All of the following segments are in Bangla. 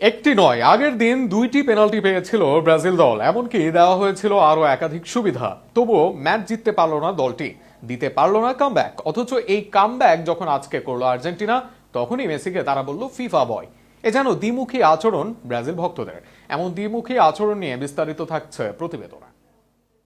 একটি নয়, আগের দিন দুইটি পেনাল্টি পেয়েছিল ব্রাজিল দল, এমনকি দেওয়া হয়েছিল আরো একাধিক সুবিধা। তবুও ম্যাচ জিততে পারল না দলটি, দিতে পারল না কামব্যাক। অথচ এই কামব্যাক যখন আজকে করলো আর্জেন্টিনা, তখনই মেসিকে তারা বলল ফিফা বয়। এ যেন দ্বিমুখী আচরণ ব্রাজিল ভক্তদের। এমন দ্বিমুখী আচরণ নিয়ে বিস্তারিত থাকছে প্রতিবেদনে।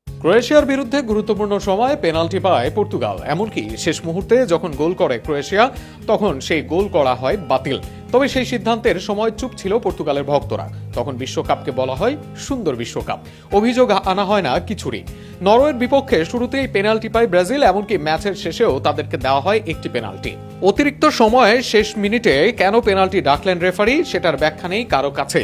ক্রোয়েশিয়ার বিরুদ্ধে গুরুত্বপূর্ণ সময় পেনাল্টি পায় পর্তুগাল, এমনকি শেষ মুহূর্তে যখন গোল করে ক্রোয়েশিয়া, তখন সেই গোল করা হয় বাতিল। তবে সেই সিদ্ধান্তের সময় চুপ ছিল পর্তুগালের ভক্তরা। তখন বিশ্বকাপকে বলা হয় সুন্দর বিশ্বকাপ, অভিযোগ আনা হয় না কিছুরই। নরওয়ের বিপক্ষে শুরুতেই পেনাল্টি পায় ব্রাজিল, এমনকি ম্যাচের শেষেও তাদেরকে দেওয়া হয় একটি পেনাল্টি। অতিরিক্ত সময়ে শেষ মিনিটে কেন পেনাল্টি ডাকলেন রেফারি, সেটার ব্যাখ্যা নেই কারো কাছে।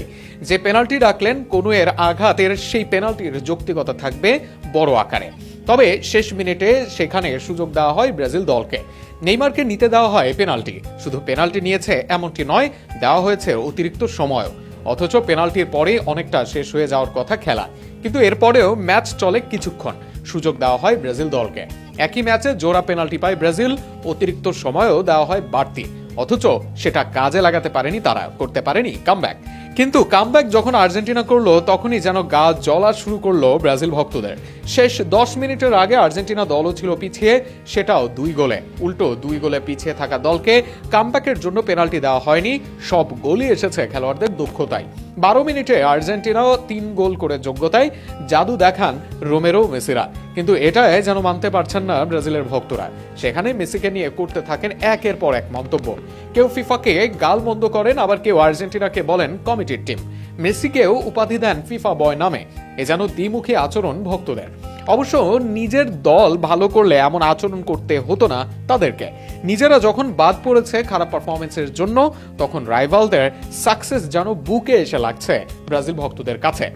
যে পেনাল্টি ডাকলেন কোনো এর আঘাতের, সেই পেনাল্টির যৌক্তিকতা থাকবে বড় আকারে। তবে শেষ মিনিটে সেখানে সুযোগ দেওয়া হয় ব্রাজিল দলকে। নেইমারকে নিতে দেওয়া হয় পেনাল্টি। শুধু পেনাল্টি নিয়েছে এমনটি নয়, দেওয়া হয়েছে অতিরিক্ত সময়ও। অথচ পেনাল্টির পরে অনেকটা শেষ হয়ে যাওয়ার কথা খেলা, কিন্তু এরপরেও ম্যাচ চলে কিছুক্ষণ। সুযোগ দেওয়া হয় ব্রাজিল দলকে। একই ম্যাচে জোড়া পেনাল্টি পায় ব্রাজিল, অতিরিক্ত সময়ও দেওয়া হয় বাড়তি। অথচ সেটা কাজে লাগাতে পারেনি তারা, করতে পারেনি কামব্যাক। কিন্তু কামব্যাক যখন আর্জেন্টিনা করলো, তখনই যেন গা জ্বলা শুরু করলো ব্রাজিল ভক্তদের। শেষ 10 মিনিটের আগে আর্জেন্টিনা দলও ছিল পিছিয়ে, সেটাও 2 গোলে। উল্টো 2 গোলে পিছিয়ে থাকা দলকে কামব্যাকের জন্য পেনাল্টি দেওয়া হয়নি, সব গোলই এসেছে খেলোয়াড়দের দক্ষতায়। 12 মিনিটে আর্জেন্টিনাও 3 গোল করে যোগ্যতায় জাদু দেখান রোমেরো মেসিরা। কিন্তু এটাই যেন মানতে পারছেন না ব্রাজিলের ভক্তরা। সেখানে মেসিকে নিয়ে করতে থাকেন একের পর এক মন্তব্য। কেউ ফিফাকে গালমন্দ করেন, আবার কেউ আর্জেন্টিনাকে বলেন কমিটির টিম। মেসিকেও উপাধি দেন ফিফা বয় নামে। এ যেন দ্বিমুখী আচরণ ভক্তদের। অবশ্য নিজের দল ভালো করলে এমন আচরণ করতে হতো না তাদেরকে। নিজেরা যখন বাদ পড়েছে খারাপ পারফরমেন্সের জন্য, তখন রাইভালদের সাকসেস যেন বুকে এসে লাগছে ব্রাজিল ভক্তদের কাছে।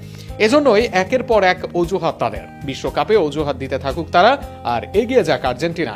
এজন্যই একের পর এক অজুহাত তাদের। বিশ্বকাপে অজুহাত দিতে থাকুক তারা, আর এগিয়ে যাক আর্জেন্টিনা।